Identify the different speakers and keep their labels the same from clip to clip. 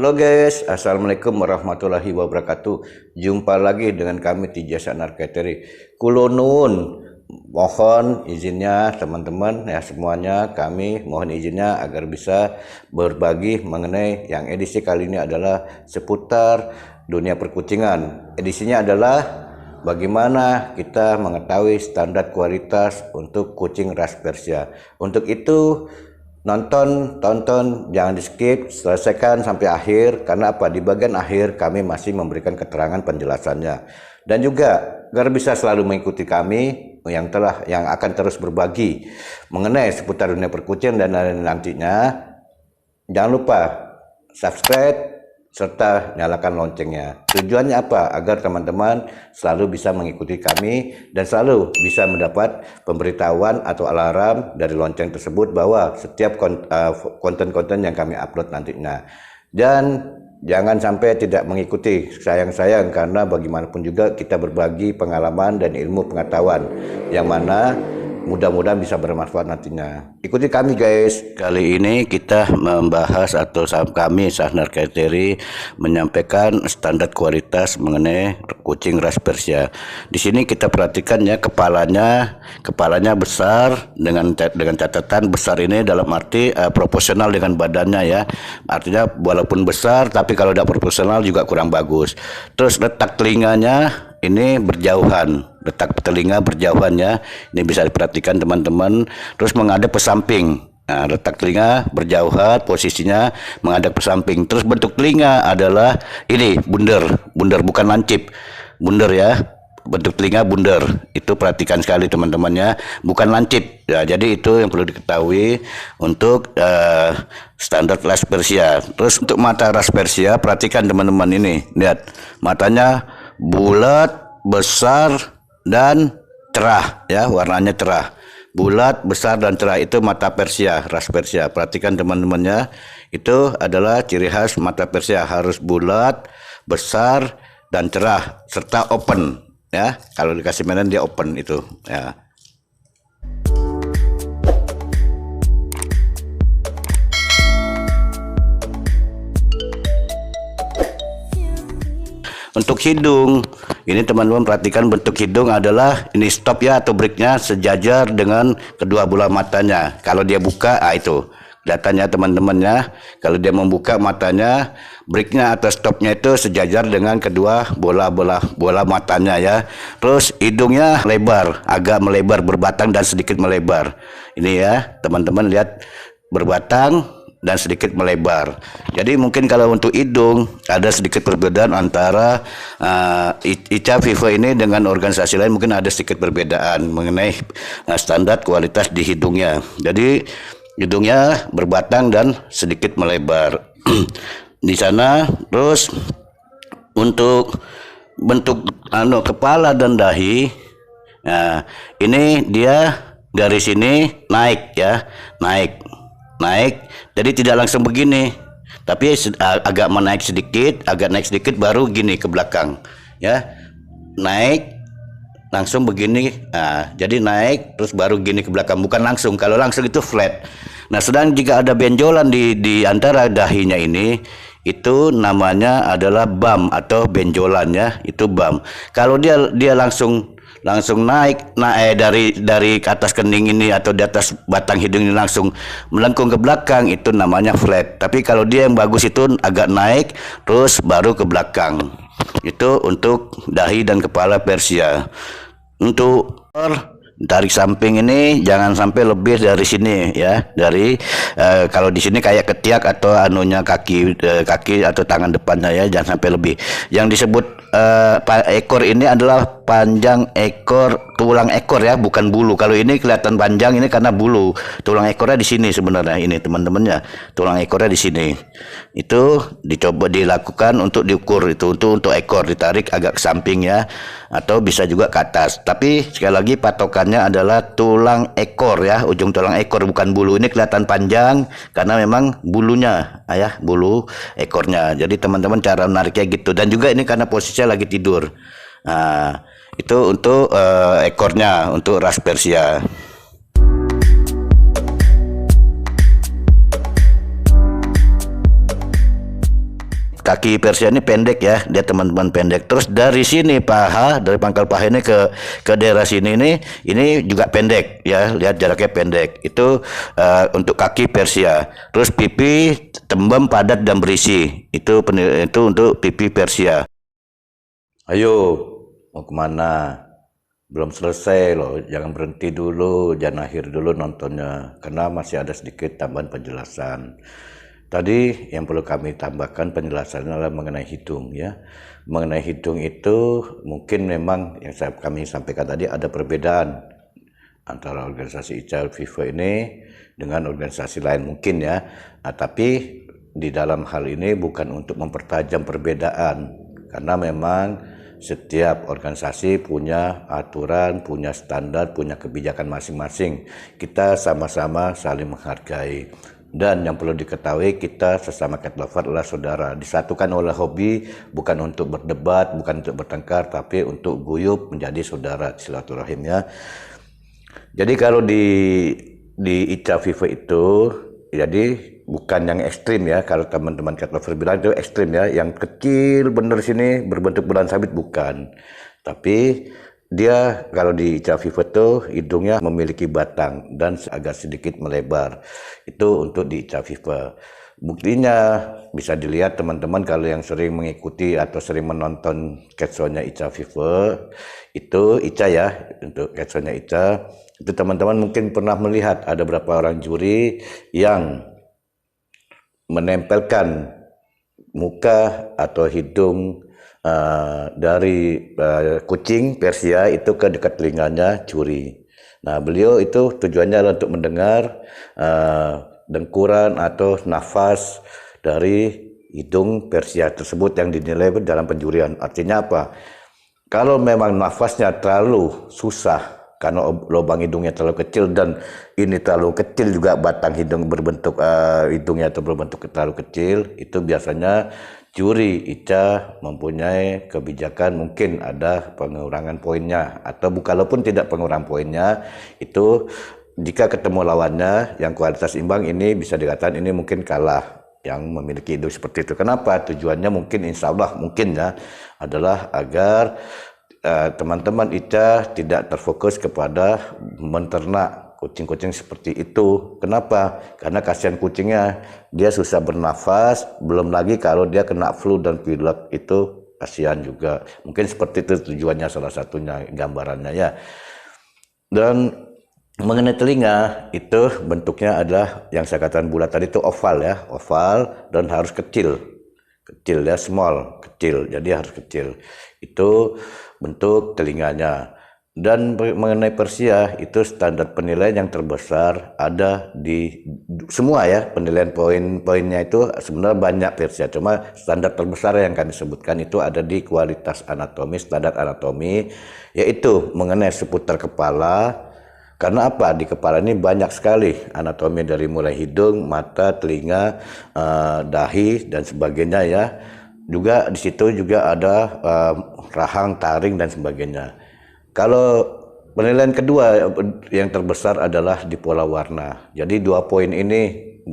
Speaker 1: Halo guys, Assalamualaikum warahmatullahi wabarakatuh. Jumpa lagi dengan kami di Jasa Narketeri. Kulo nuwun, mohon izinnya teman-teman ya semuanya, kami mohon izinnya agar bisa berbagi mengenai yang edisi kali ini adalah seputar dunia perkucingan. Edisinya adalah bagaimana kita mengetahui standar kualitas untuk kucing ras Persia. Untuk itu tonton jangan di skip, selesaikan sampai akhir. Karena apa, di bagian akhir kami masih memberikan keterangan penjelasannya, dan juga agar bisa selalu mengikuti kami yang akan terus berbagi mengenai seputar dunia perkucingan dan nantinya. Jangan lupa subscribe serta nyalakan loncengnya. Tujuannya apa? Agar teman-teman selalu bisa mengikuti kami dan selalu bisa mendapat pemberitahuan atau alarm dari lonceng tersebut bahwa setiap konten-konten yang kami upload nantinya. Dan jangan sampai tidak mengikuti, sayang-sayang, karena bagaimanapun juga kita berbagi pengalaman dan ilmu pengetahuan yang mana mudah-mudahan bisa bermanfaat nantinya. Ikuti kami guys. Kali ini kita membahas atau kami Jasa Narketeri menyampaikan standar kualitas mengenai kucing ras Persia. Di sini kita perhatikan ya, kepalanya besar dengan catatan besar ini dalam arti proporsional dengan badannya ya. Artinya walaupun besar tapi kalau tidak proporsional juga kurang bagus. Terus letak telinganya ini berjauhan, letak telinga berjauhannya ini bisa diperhatikan teman-teman. Terus menghadap ke samping. Nah, letak telinga berjauhan, posisinya menghadap ke samping. Terus bentuk telinga adalah ini bundar bukan lancip, bundar ya. Bentuk telinga bundar, itu perhatikan sekali teman-temannya, bukan lancip ya. Jadi itu yang perlu diketahui untuk standar ras Persia. Terus untuk mata ras Persia, perhatikan teman-teman ini, lihat matanya bulat, besar, dan cerah ya, warnanya cerah. Bulat, besar, dan cerah, itu mata Persia, ras Persia. Perhatikan teman-temannya, itu adalah ciri khas mata Persia, harus bulat, besar, dan cerah, serta open ya. Kalau dikasih mainan dia open itu ya. Untuk hidung, ini teman-teman perhatikan bentuk hidung adalah ini stop ya atau breaknya sejajar dengan kedua bola matanya. Kalau dia buka, itu kelihatannya teman-temannya. Kalau dia membuka matanya, breaknya atau stopnya itu sejajar dengan kedua bola matanya ya. Terus hidungnya lebar, agak melebar, berbatang dan sedikit melebar. Ini ya teman-teman lihat, berbatang dan sedikit melebar. Jadi mungkin kalau untuk hidung ada sedikit perbedaan antara ICA Vivo ini dengan organisasi lain, mungkin ada sedikit perbedaan mengenai standar kualitas di hidungnya. Jadi hidungnya berbatang dan sedikit melebar di sana. Terus untuk bentuk kepala dan dahi, nah ini dia dari sini naik ya, naik. Jadi tidak langsung begini, tapi agak naik sedikit baru gini ke belakang ya, naik langsung begini. Nah, jadi naik terus baru gini ke belakang, bukan langsung. Kalau langsung itu flat. Nah, sedang jika ada benjolan di antara dahinya ini, itu namanya adalah bump atau benjolan ya, itu bump. Kalau dia langsung naik dari atas kening ini atau di atas batang hidung ini langsung melengkung ke belakang, itu namanya flat. Tapi kalau dia yang bagus itu agak naik terus baru ke belakang. Itu untuk dahi dan kepala Persia. Untuk tarik samping ini jangan sampai lebih dari sini ya, dari kalau di sini kayak ketiak atau kaki atau tangan depannya ya, jangan sampai lebih. Yang disebut ekor ini adalah panjang ekor, tulang ekor ya, bukan bulu. Kalau ini kelihatan panjang ini karena bulu, tulang ekornya di sini sebenarnya. Ini teman-temannya, tulang ekornya di sini. Itu dicoba dilakukan untuk diukur, itu untuk ekor ditarik agak ke samping ya, atau bisa juga ke atas. Tapi sekali lagi patokannya adalah tulang ekor ya, ujung tulang ekor, bukan bulu. Ini kelihatan panjang karena memang bulunya ya, bulu ekornya. Jadi teman-teman cara menariknya gitu. Dan juga ini karena posisinya lagi tidur. Nah, itu untuk ekornya untuk ras Persia. kaki Persia ini pendek ya, dia teman-teman pendek. Terus dari sini paha, dari pangkal paha ini ke daerah sini ini juga pendek ya, lihat jaraknya pendek. Itu untuk kaki Persia. Terus pipi tembem, padat dan berisi. Itu untuk pipi Persia. Ayo, mau kemana? Belum selesai loh, jangan berhenti dulu, jangan akhir dulu nontonnya, karena masih ada sedikit tambahan penjelasan. Tadi yang perlu kami tambahkan penjelasannya adalah mengenai hidung ya. Mengenai hidung itu mungkin memang yang kami sampaikan tadi ada perbedaan antara organisasi ICA FIFA ini dengan organisasi lain mungkin ya. Nah, tapi di dalam hal ini bukan untuk mempertajam perbedaan, karena memang setiap organisasi punya aturan, punya standar, punya kebijakan masing-masing. Kita sama-sama saling menghargai. Dan yang perlu diketahui, kita sesama cat lover adalah saudara, disatukan oleh hobi, bukan untuk berdebat, bukan untuk bertengkar, tapi untuk guyup menjadi saudara, silaturahim ya. Jadi kalau di ICA FIFA itu, jadi bukan yang ekstrim ya, kalau teman-teman cat lover bilang itu ekstrim ya, yang kecil bener sini berbentuk bulan sabit, bukan. Tapi dia kalau di ICA FIFA tuh hidungnya memiliki batang dan agak sedikit melebar. Itu untuk di ICA FIFA. Buktinya bisa dilihat teman-teman kalau yang sering mengikuti atau sering menonton catshownya ICA FIFA, itu ICA ya, untuk catshownya ICA, itu teman-teman mungkin pernah melihat ada beberapa orang juri yang menempelkan muka atau hidung dari kucing Persia itu ke dekat telinganya juri. Nah, beliau itu tujuannya adalah untuk mendengar dengkuran atau nafas dari hidung Persia tersebut yang dinilai dalam penjurian. Artinya apa? Kalau memang nafasnya terlalu susah karena lubang hidungnya terlalu kecil dan ini terlalu kecil juga, batang hidung berbentuk hidungnya itu berbentuk terlalu kecil, itu biasanya juri ICA mempunyai kebijakan, mungkin ada pengurangan poinnya, atau kalaupun tidak pengurangan poinnya, itu jika ketemu lawannya yang kualitas imbang, ini bisa dikatakan ini mungkin kalah yang memiliki hidung seperti itu. Kenapa? Tujuannya mungkin insya Allah mungkin ya adalah agar teman-teman ICA tidak terfokus kepada menternak kucing-kucing seperti itu. Kenapa? Karena kasihan kucingnya, dia susah bernafas, belum lagi kalau dia kena flu dan pilek, itu kasihan juga. Mungkin seperti itu tujuannya, salah satunya gambarannya ya. Dan mengenai telinga, itu bentuknya adalah yang saya katakan bulat tadi, itu oval ya, oval dan harus kecil ya, small, kecil, jadi harus kecil. Itu bentuk telinganya. Dan mengenai Persia, itu standar penilaian yang terbesar ada di semua ya, penilaian poin-poinnya itu sebenarnya banyak Persia, cuma standar terbesar yang kami sebutkan itu ada di kualitas anatomi, standar anatomi, yaitu mengenai seputar kepala. Karena apa? Di kepala ini banyak sekali anatomi, dari mulai hidung, mata, telinga, dahi dan sebagainya ya. Juga di situ juga ada rahang, taring dan sebagainya. Kalau penilaian kedua yang terbesar adalah di pola warna. Jadi dua poin ini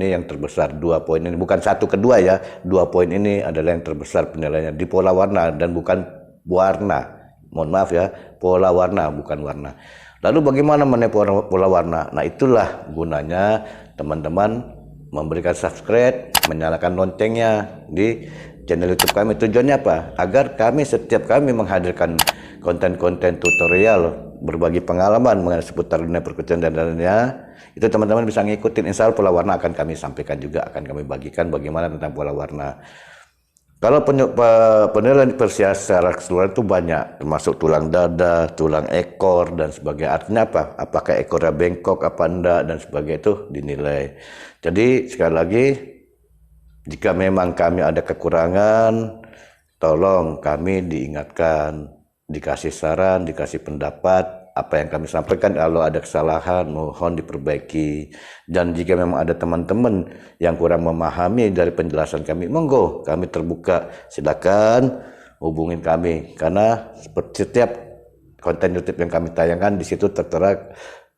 Speaker 1: yang terbesar. Dua poin ini bukan satu kedua ya. Dua poin ini adalah yang terbesar penilaiannya di pola warna dan bukan warna. Mohon maaf ya, pola warna bukan warna. Lalu bagaimana mengenai pola warna? Nah, itulah gunanya teman-teman memberikan subscribe, menyalakan loncengnya di channel YouTube kami. Tujuannya apa? Agar setiap kami menghadirkan konten-konten tutorial, berbagi pengalaman mengenai seputar dunia perkucian dan lainnya, itu teman-teman bisa ngikutin. Insya Allah pola warna akan kami sampaikan juga, akan kami bagikan bagaimana tentang pola warna. Kalau penilaian Persia secara keseluruhan itu banyak, termasuk tulang dada, tulang ekor dan sebagainya. Artinya apa? Apakah ekornya bengkok apa enggak dan sebagainya, itu dinilai. Jadi sekali lagi, jika memang kami ada kekurangan, tolong kami diingatkan, dikasih saran, dikasih pendapat. Apa yang kami sampaikan, kalau ada kesalahan mohon diperbaiki. Dan jika memang ada teman-teman yang kurang memahami dari penjelasan kami, monggo kami terbuka, silakan hubungin kami, karena setiap konten YouTube yang kami tayangkan di situ tertera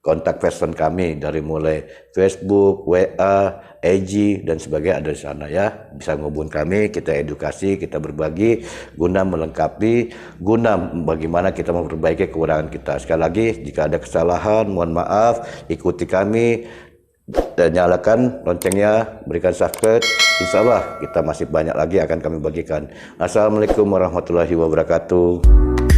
Speaker 1: kontak person kami dari mulai Facebook, WA, IG dan sebagainya ada di sana ya. Bisa menghubungi kami, kita edukasi, kita berbagi guna melengkapi, guna bagaimana kita memperbaiki kekurangan kita. Sekali lagi, jika ada kesalahan, mohon maaf, ikuti kami dan nyalakan loncengnya, berikan subscribe. Insya Allah kita masih banyak lagi akan kami bagikan. Assalamualaikum warahmatullahi wabarakatuh.